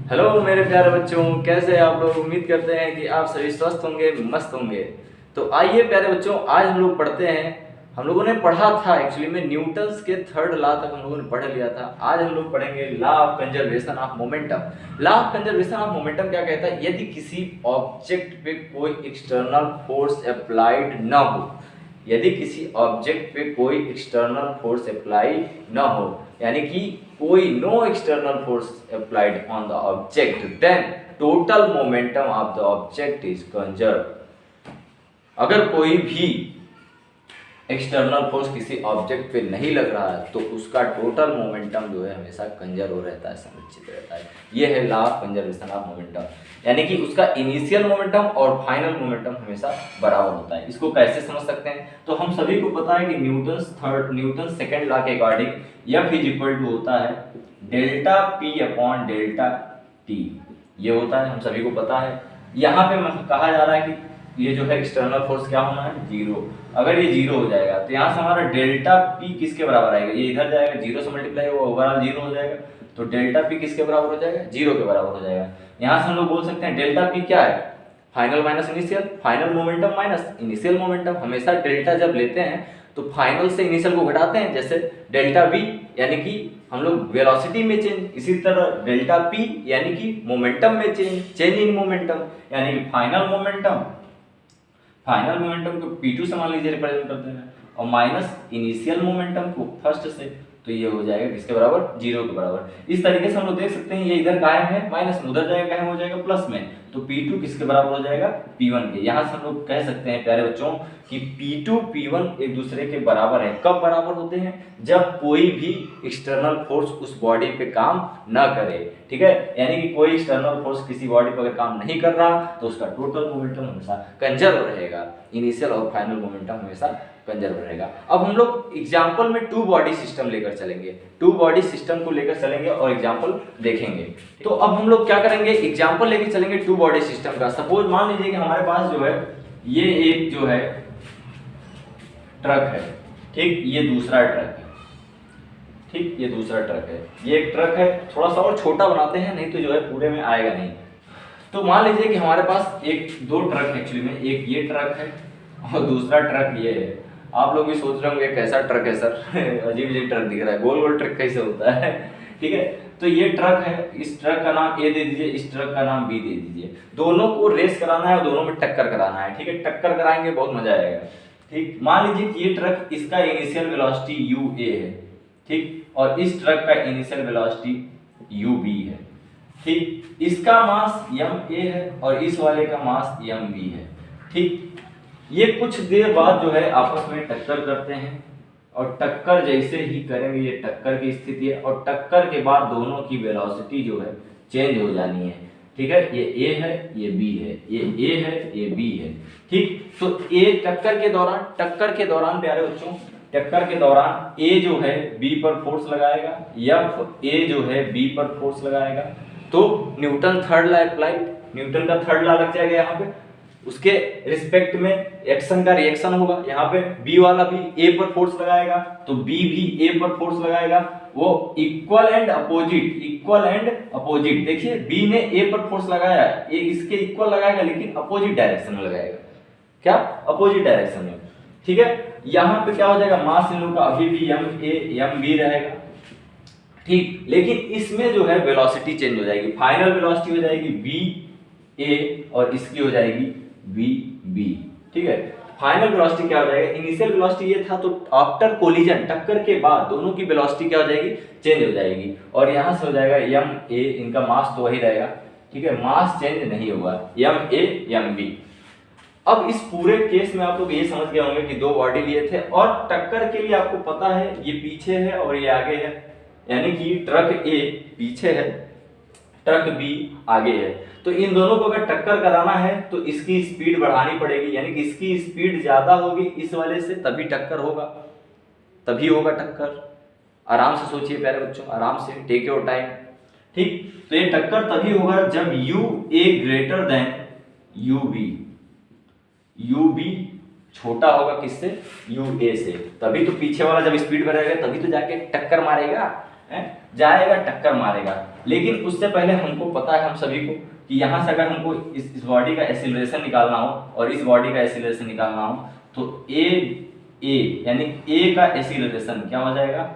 Hello मेरे प्यारे बच्चों, कैसे हैं आप लोग। उम्मीद करते हैं कि आप सभी स्वस्थ होंगे, मस्त होंगे। तो आइए प्यारे बच्चों, आज हम लोग पढ़ते हैं। हम लोगों ने पढ़ा था एक्चुअली में न्यूटन्स के थर्ड लॉ तक हम लोगों ने पढ़ लिया था। आज हम लोग पढ़ेंगे law of conservation of momentum. Law of conservation of momentum क्या कहता है? यदि किसी ऑब्जेक्ट पे कोई एक्सटर्नल फोर्स अप्लाइड न हो, यदि किसी ऑब्जेक्ट पे कोई एक्सटर्नल फोर्स अप्लाई न हो, यानी कि कोई no external force applied on the object, then total momentum of the object is conserve. अगर कोई भी एक्सटर्नल फोर्स किसी ऑब्जेक्ट पे नहीं लग रहा है तो उसका टोटल मोमेंटम जो है हमेशा कंजर्व रहता है, संरक्षित रहता है। ये है law of conservation of momentum, यानी कि उसका इनिशियल मोमेंटम और फाइनल मोमेंटम हमेशा बराबर होता है। इसको कैसे समझ सकते हैं? तो हम सभी को पता है कि न्यूटन सेकंड लॉ के according F is equal to होता है delta P upon delta T। ये होता है, हम सभी को पता है। यहाँ पे कहा जा रहा है कि ये जो है एक्सटर्नल फोर्स क्या होना है? जीरो। अगर ये जीरो हो जाएगा तो यहाँ से हमारा डेल्टा P किसके बराबर आएगा? ये इधर जाएगा, जीरो से मल्टीप्लाई होगा, ओवरऑल जीरो हो जाएगा। तो डेल्टा P किसके बराबर हो जाएगा? जीरो के बराबर हो जाएगा। यहाँ से हम लोग बोल सकते हैं डेल्टा P क्या है? Final minus initial, final momentum minus initial momentum. हमेशा डेल्टा जब लेते हैं तो फाइनल से इनिशियल को घटाते हैं, जैसे डेल्टा V यानी कि हम लोग वेलोसिटी में चेंज, इसी तरह डेल्टा P यानी कि मोमेंटम में चेंज इन मोमेंटम, यानी कि फाइनल मोमेंटम को P2 से मान लीजिए रिप्रेजेंट करते हैं और माइनस इनिशियल मोमेंटम को फर्स्ट से, तो ये हो जाएगा किसके बराबर? जीरो के बराबर। इस तरीके से हम लोग देख सकते हैं ये इधर कायम है, माइनस में उधर जाएगा, कायम हो जाएगा प्लस में, तो P2 किसके बराबर हो जाएगा? P1 के। यहाँ से हम लोग कह सकते हैं प्यारे बच्चों कि P2 P1 एक दूसरे के बराबर है। कब बराबर होते हैं? जब कोई भी एक्सटर्नल फोर्स उस बॉडी पे काम ना करे, ठीक है। यानी कि कोई एक्सटर्नल फोर्स किसी बॉडी पर अगर काम नहीं कर रहा तो उसका टोटल मोमेंटम हमेशा कंजर्व रहेगा, इनिशियल और फाइनल मोमेंटम हमेशा कंजर्व रहेगा। अब हम लोग एग्जांपल में टू बॉडी सिस्टम लेकर चलेंगे, टू बॉडी सिस्टम को लेकर चलेंगे और एग्जांपल देखेंगे। तो अब हम लोग क्या करेंगे? एग्जांपल लेकर चलेंगे टू बॉडी सिस्टम का। सपोज मान लीजिए कि हमारे पास जो है ये एक जो है ट्रक है, ठीक, ये दूसरा ट्रक है, ठीक, ये दूसरा ट्रक है, ये एक ट्रक है। थोड़ा सा और छोटा बनाते हैं, नहीं तो जो है पूरे में आएगा नहीं। तो मान लीजिए कि हमारे पास दो ट्रक एक्चुअली में, एक ये ट्रक है और दूसरा ट्रक ये है। आप लोग भी सोच रहे होंगे कैसा ट्रक है सर अजीब अजीब ट्रक दिख रहा है, गोल गोल ट्रक कैसे होता है? ठीक है, तो ये ट्रक है, इस ट्रक का नाम ए दे दीजिए, इस ट्रक का नाम बी दे दीजिए। दोनों को रेस कराना है और दोनों में टक्कर कराना है, ठीक है। टक्कर कराएंगे, बहुत मजा आएगा, ठीक। मान लीजिए कि ये ट्रक, इसका इनिशियल वेलोसिटी UA है, ठीक, और इस ट्रक का इनिशियल वेलोसिटी UB है, ठीक। इसका मास MA है और इस वाले का मास MB है, ठीक। ये कुछ देर बाद जो है आपस में टक्कर करते हैं और टक्कर जैसे ही करेंगे, ये टक्कर की स्थिति है, और टक्कर के बाद दोनों की वेलोसिटी जो है चेंज हो जानी है, ठीक है। ये A है, ये B है, ये A है, ये B है, ठीक। तो टक्कर के दौरान प्यारे बच्चों, टक्कर के दौरान A जो है B पर फोर्स लगाएगा, A जो है B पर फोर्स लगाएगा, तो Newton third law apply, Newton का थर्ड लॉ लग जाएगा यहाँ पे। उसके रिस्पेक्ट में एक्शन का रिएक्शन होगा। यहाँ पे B वाला भी A पर फोर्स लगाएगा तो B भी A पर फोर्स लगाएगा। वो इक्वल एंड अपोजिट। देखिए B ने A पर फोर्स लगाया है, ये इसके इक्वल लगाएगा लेकिन अपोजिट डायरेक्शन में लगाएगा। क्या? अपोजिट डायरेक्शन में, ठीक है। यहाँ पे क्या हो जाएगा? मास इन लोगों का अभी भी MA MB रहेगा, ठीक, लेकिन इसमें जो है वेलोसिटी चेंज हो जाएगी। फाइनल वेलोसिटी हो जाएगी VA और इसकी हो जाएगी VB, ठीक है। फाइनल वेलोसिटी क्या हो जाएगा? इनिशियल वेलोसिटी ये था, तो आफ्टर कोलिजन, टक्कर के बाद दोनों की वेलोसिटी क्या हो जाएगी? चेंज हो जाएगी। और यहाँ से हो जाएगा MA, इनका मास तो वही रहेगा, ठीक है, मास चेंज नहीं होगा, MA MB। अब इस पूरे केस में आप लोग ये समझ गए होंगे कि दो बॉडी लिए थे और टक्कर के लिए आपको पता है ये पीछे है और ये आगे है, यानी कि ट्रक A पीछे है, ट्रक B आगे है। तो इन दोनों को अगर टक्कर कराना है तो इसकी स्पीड बढ़ानी पड़ेगी, यानी कि इसकी स्पीड ज्यादा होगी इस वाले से, तभी टक्कर होगा, तभी होगा टक्कर। आराम से सोचिए प्यारे बच्चों, आराम से, टेक योर टाइम, ठीक। तो ये टक्कर तभी होगा जब UA ग्रेटर देन UB छोटा होगा किससे? UA से। तभी तो पीछे वाला जब स्पीड बढ़ाएगा तभी तो जाके टक्कर मारेगा, जाएगा टक्कर मारेगा। लेकिन उससे पहले हमको पता है हम सभी को कि यहाँ से अगर हमको इस बॉडी का एक्सीलरेशन निकालना हो और इस बॉडी का एक्सीलरेशन निकालना हो तो ए यानी ए का एक्सीलरेशन क्या हो जाएगा,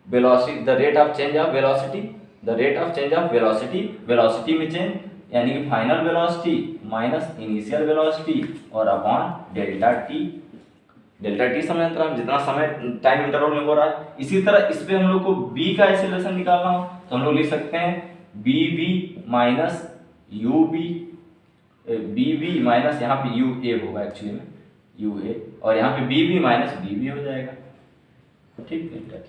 velocity, the rate of change of velocity, the rate of change of velocity, velocity में चेंज यानी कि final velocity minus initial velocity और अपॉन डेल्टा टी समय अंतराल, जितना समय टाइम इंटरवल में हो रहा है। इसी तरह इस पे हम लोग को b का एक्सीलरेशन निकालना हो तो हम लोग लिख सकते हैं bv माइनस bv माइनस यहाँ पे ua होगा एक्चुअली में ua, और यहाँ पे bv माइनस bv हो जाएगा, ठीक है,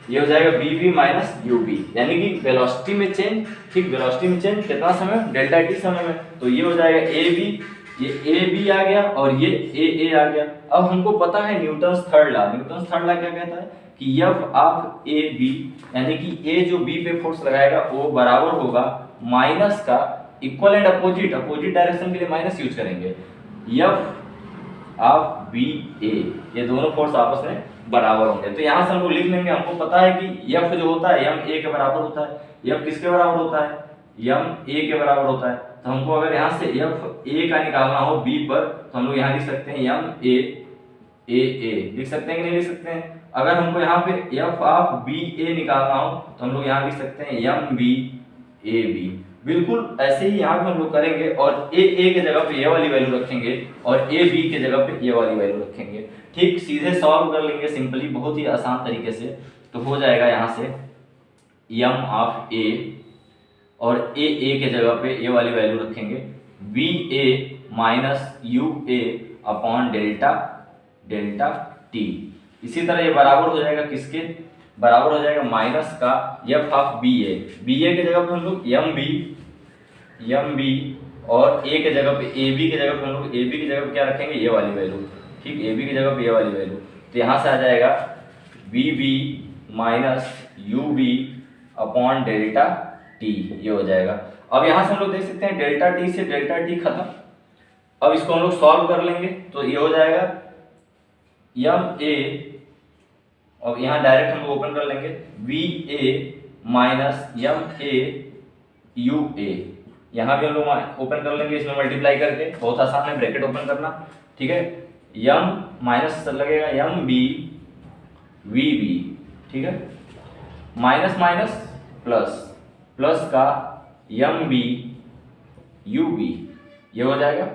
ये हो जाएगा bv माइनस ub, यानी कि वेलोसिटी में चेंज, ठीक, वेलोसिटी में चेंज कितना समय, डेल्टा टी समय में, तो ये हो जाएगा ab, ये ए बी आ गया और ये ए आ गया। अब हमको पता है Newton's third law, Newton's third law क्या कहता है कि एफ ऑफ ए बी, यानी कि ए जो बी पे फोर्स लगाएगा वो बराबर होगा माइनस का इक्वल एंड अपोजिट डायरेक्शन के लिए माइनस यूज करेंगे, एफ ऑफ बी ए, ये दोनों फोर्स आपस में बराबर होंगे। तो यहाँ से हम लोग लिख लेंगे, हमको पता है कि एफ जो होता है एम ए के बराबर होता है, एफ किसके बराबर होता है, एम ए के बराबर होता है। तो हमको अगर यहाँ से एफ ए का निकालना हो बी पर तो हम लोग यहाँ लिख सकते हैं एम ए लिख सकते हैं कि नहीं लिख सकते हैं। अगर हमको यहाँ पे एफ ऑफ बी ए निकालना हो तो हम लोग यहाँ लिख सकते हैं एम बी ए बी। बिल्कुल ऐसे ही यहाँ पे हम लोग करेंगे और ए के जगह पे ये वाली वैल्यू रखेंगे और ए बी के जगह पे ये वाली वैल्यू रखेंगे, ठीक, सीधे सॉल्व कर लेंगे सिंपली, बहुत ही आसान तरीके से। तो हो जाएगा यहाँ से एम ऑफ ए और ए के जगह पे ये वाली वैल्यू रखेंगे B A minus U A upon delta T. इसी तरह ये बराबर हो जाएगा किसके, बराबर हो जाएगा माइनस का एफ ऑफ बी ए के जगह पे हम लोग एम बी और ए के जगह पे ए बी के जगह पे हम लोग ए बी की जगह पे क्या रखेंगे, ये वाली वैल्यू, ठीक, ए बी की जगह पे ये वाली वैल्यू। तो यहाँ से आ जाएगा B B minus U B upon delta T, ये हो जाएगा। अब यहाँ से हम लोग देख सकते हैं डेल्टा टी से डेल्टा टी खत्म। अब इसको हम लोग सॉल्व कर लेंगे तो ये हो जाएगा एम ए, और यहाँ डायरेक्ट हम लोग ओपन कर लेंगे V A minus M A U A, यहाँ भी हम लोग ओपन कर लेंगे, इसमें मल्टीप्लाई करके, बहुत आसान है ब्रैकेट ओपन करना, ठीक है, एम माइनस लगेगा एम बी वी बी, ठीक है, माइनस माइनस प्लस का एम बी यू बी, ये हो जाएगा।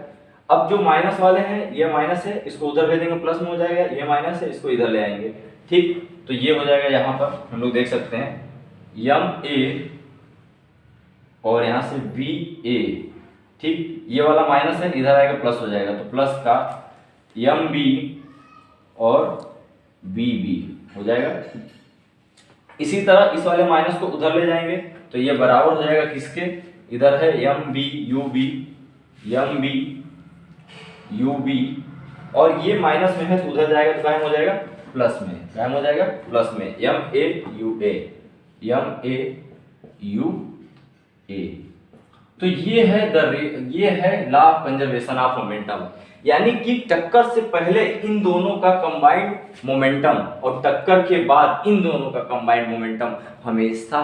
अब जो माइनस वाले हैं ये माइनस है, इसको उधर भेजेंगे प्लस में हो जाएगा, ये माइनस है इसको इधर ले आएंगे, ठीक, तो ये हो जाएगा। यहाँ पर हम लोग देख सकते हैं एम ए और यहाँ से वी ए, ठीक, ये वाला माइनस है इधर आएगा प्लस हो जाएगा, तो प्लस का एम बी और बी बी हो जाएगा। इसी तरह इस वाले माइनस को उधर ले जाएंगे तो ये बराबर हो जाएगा किसके, इधर है एम बी यू बी और ये माइनस में है तो उधर जाएगा तो कायम हो जाएगा प्लस में, कायम हो जाएगा प्लस में एम ए यू ए। तो ये है law of conservation of momentum, यानी कि टक्कर से पहले इन दोनों का कंबाइंड मोमेंटम और टक्कर के बाद इन दोनों का कंबाइंड मोमेंटम हमेशा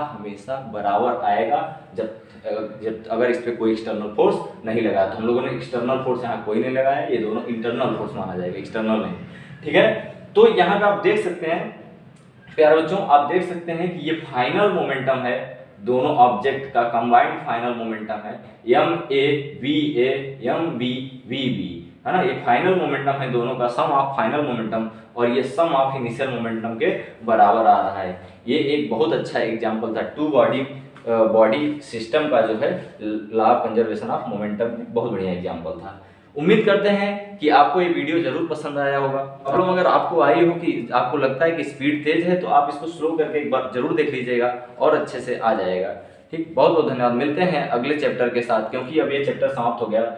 बराबर आएगा जब अगर इस पे कोई एक्सटर्नल फोर्स नहीं लगा। तो हम लोगों ने एक्सटर्नल फोर्स यहाँ कोई नहीं लगाया, ये दोनों इंटरनल फोर्स माना जाएगा, एक्सटर्नल नहीं, ठीक है। तो यहाँ पे आप देख सकते हैं प्यारे बच्चों, आप देख सकते हैं कि ये फाइनल मोमेंटम है, दोनों ऑब्जेक्ट का कंबाइंड फाइनल मोमेंटम है M A M B V B, है ना, ये फाइनल मोमेंटम है दोनों का, सम ऑफ फाइनल मोमेंटम और ये सम ऑफ इनिशियल मोमेंटम के बराबर आ रहा है। ये एक बहुत अच्छा एग्जांपल था टू बॉडी सिस्टम का, जो है law of conservation of momentum, बहुत बढ़िया एग्जांपल था। उम्मीद करते हैं कि आपको ये वीडियो जरूर पसंद आया होगा। प्रॉब्लम अगर आपको आई हो कि आपको लगता है कि स्पीड तेज है तो आप इसको स्लो करके एक बार जरूर देख लीजिएगा और अच्छे से आ जाएगा, ठीक। बहुत बहुत धन्यवाद, मिलते हैं अगले चैप्टर के साथ, क्योंकि अब ये चैप्टर समाप्त हो गया,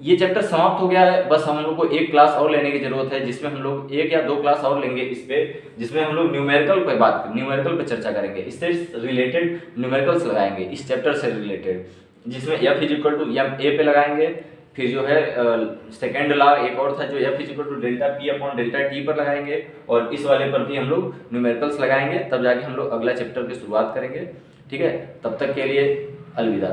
ये चैप्टर समाप्त हो गया है। बस हम लोग को एक क्लास और लेने की जरूरत है, जिसमें हम लोग 1 या 2 क्लास और लेंगे इस पे, जिसमें हम लोग न्यूमेरिकल पे चर्चा करेंगे, इससे रिलेटेड न्यूमेरिकल्स लगाएंगे इस चैप्टर से रिलेटेड, जिसमें F = m a पे लगाएंगे, फिर जो है सेकेंड लॉ एक और था जो F = delta P upon delta T पर लगाएंगे, और इस वाले पर भी हम लोग न्यूमेरिकल्स लगाएंगे, तब जाके हम लोग अगला चैप्टर की शुरुआत करेंगे। ठीक है, तब तक के लिए अलविदा।